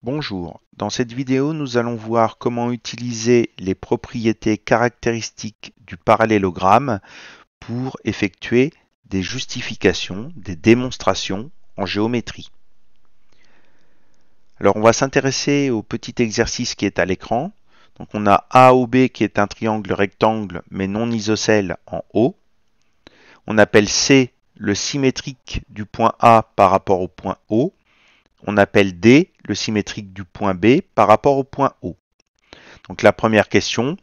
Bonjour, dans cette vidéo nous allons voir comment utiliser les propriétés caractéristiques du parallélogramme pour effectuer des justifications, des démonstrations en géométrie. Alors on va s'intéresser au petit exercice qui est à l'écran. Donc on a AOB qui est un triangle rectangle mais non isocèle en haut. On appelle C le symétrique du point A par rapport au point O. On appelle D le symétrique du point B par rapport au point O. Donc la première question,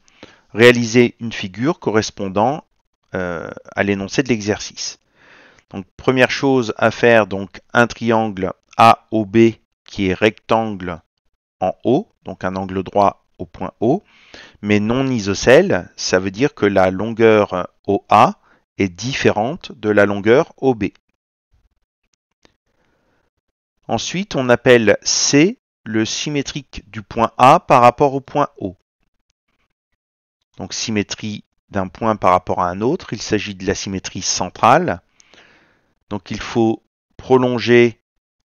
réaliser une figure correspondant à l'énoncé de l'exercice. Donc première chose à faire, donc un triangle AOB qui est rectangle en haut, donc un angle droit au point O, mais non isocèle, ça veut dire que la longueur OA est différente de la longueur OB. Ensuite, on appelle C le symétrique du point A par rapport au point O. Donc symétrie d'un point par rapport à un autre, il s'agit de la symétrie centrale. Donc il faut prolonger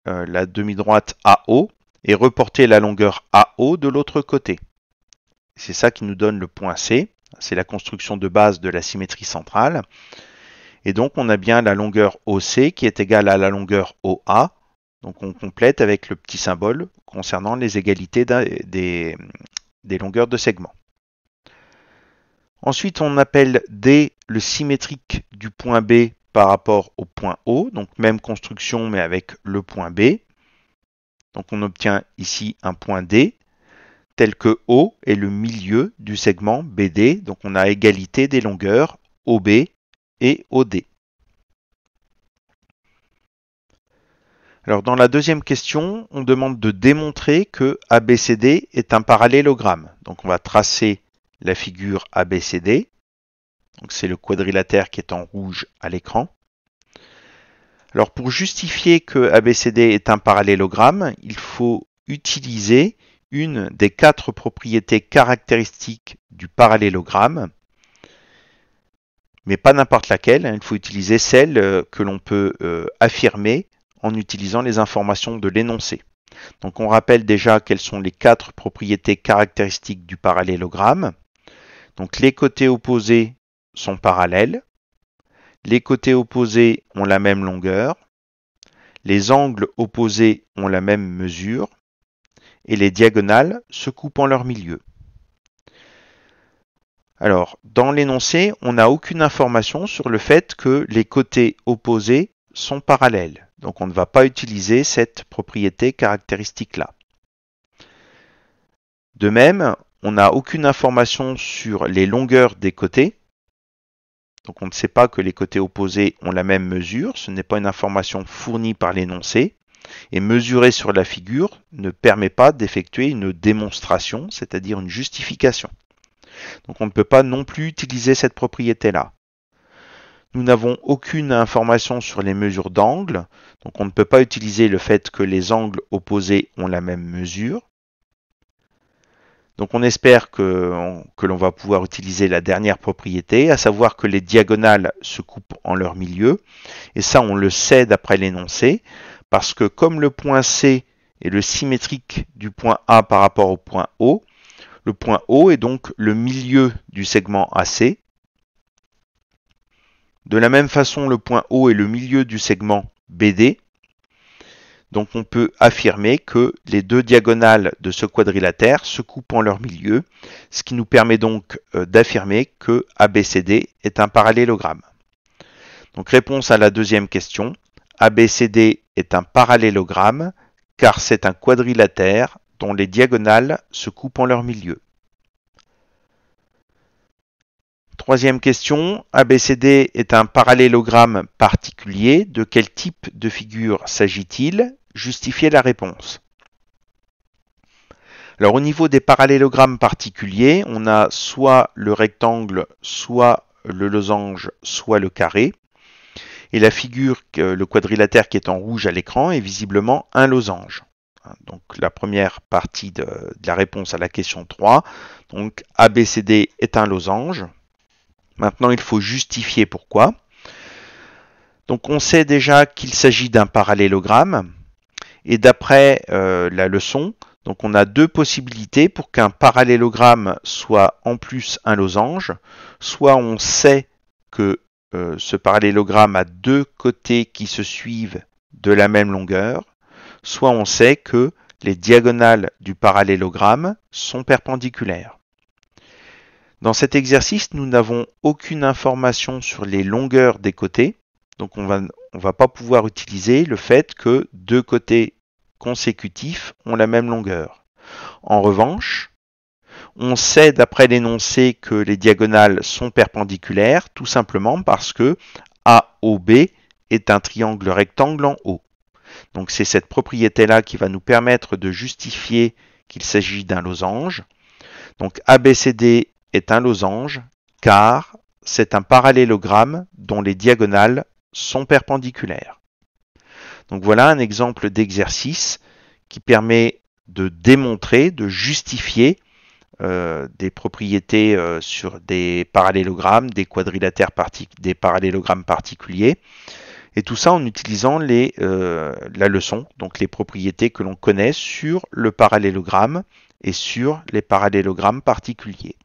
la demi-droite AO et reporter la longueur AO de l'autre côté. C'est ça qui nous donne le point C. C'est la construction de base de la symétrie centrale. Et donc on a bien la longueur OC qui est égale à la longueur OA. Donc on complète avec le petit symbole concernant les égalités des longueurs de segment. Ensuite, on appelle D le symétrique du point B par rapport au point O. Donc même construction mais avec le point B. Donc on obtient ici un point D tel que O est le milieu du segment BD. Donc on a égalité des longueurs OB et OD. Alors dans la deuxième question, on demande de démontrer que ABCD est un parallélogramme. Donc on va tracer la figure ABCD. Donc c'est le quadrilatère qui est en rouge à l'écran. Alors pour justifier que ABCD est un parallélogramme, il faut utiliser une des 4 propriétés caractéristiques du parallélogramme, mais pas n'importe laquelle. Il faut utiliser celle que l'on peut affirmer en utilisant les informations de l'énoncé. Donc on rappelle déjà quelles sont les 4 propriétés caractéristiques du parallélogramme. Donc les côtés opposés sont parallèles, les côtés opposés ont la même longueur, les angles opposés ont la même mesure, et les diagonales se coupent en leur milieu. Alors, dans l'énoncé, on n'a aucune information sur le fait que les côtés opposés sont parallèles. Donc on ne va pas utiliser cette propriété caractéristique-là. De même, on n'a aucune information sur les longueurs des côtés. Donc on ne sait pas que les côtés opposés ont la même mesure. Ce n'est pas une information fournie par l'énoncé. Et mesurer sur la figure ne permet pas d'effectuer une démonstration, c'est-à-dire une justification. Donc on ne peut pas non plus utiliser cette propriété-là. Nous n'avons aucune information sur les mesures d'angle, donc on ne peut pas utiliser le fait que les angles opposés ont la même mesure. Donc on espère que l'on va pouvoir utiliser la dernière propriété, à savoir que les diagonales se coupent en leur milieu. Et ça, on le sait d'après l'énoncé, parce que comme le point C est le symétrique du point A par rapport au point O, le point O est donc le milieu du segment AC. De la même façon, le point O est le milieu du segment BD. Donc on peut affirmer que les deux diagonales de ce quadrilatère se coupent en leur milieu, ce qui nous permet donc d'affirmer que ABCD est un parallélogramme. Donc réponse à la deuxième question, ABCD est un parallélogramme car c'est un quadrilatère dont les diagonales se coupent en leur milieu. Troisième question, ABCD est un parallélogramme particulier. De quel type de figure s'agit-il? Justifiez la réponse. Alors au niveau des parallélogrammes particuliers, on a soit le rectangle, soit le losange, soit le carré. Et la figure, le quadrilatère qui est en rouge à l'écran, est visiblement un losange. Donc la première partie de la réponse à la question 3. Donc ABCD est un losange. Maintenant, il faut justifier pourquoi. Donc, on sait déjà qu'il s'agit d'un parallélogramme. Et d'après la leçon, Donc on a deux possibilités pour qu'un parallélogramme soit en plus un losange. Soit on sait que ce parallélogramme a deux côtés qui se suivent de la même longueur, soit on sait que les diagonales du parallélogramme sont perpendiculaires. Dans cet exercice, nous n'avons aucune information sur les longueurs des côtés, donc on va pas pouvoir utiliser le fait que deux côtés consécutifs ont la même longueur. En revanche, on sait d'après l'énoncé que les diagonales sont perpendiculaires, tout simplement parce que AOB est un triangle rectangle en haut. Donc c'est cette propriété-là qui va nous permettre de justifier qu'il s'agit d'un losange. Donc ABCD est un losange car c'est un parallélogramme dont les diagonales sont perpendiculaires. Donc voilà un exemple d'exercice qui permet de démontrer, de justifier des propriétés sur des parallélogrammes, des quadrilatères, des parallélogrammes particuliers. Et tout ça en utilisant la leçon, donc les propriétés que l'on connaît sur le parallélogramme et sur les parallélogrammes particuliers.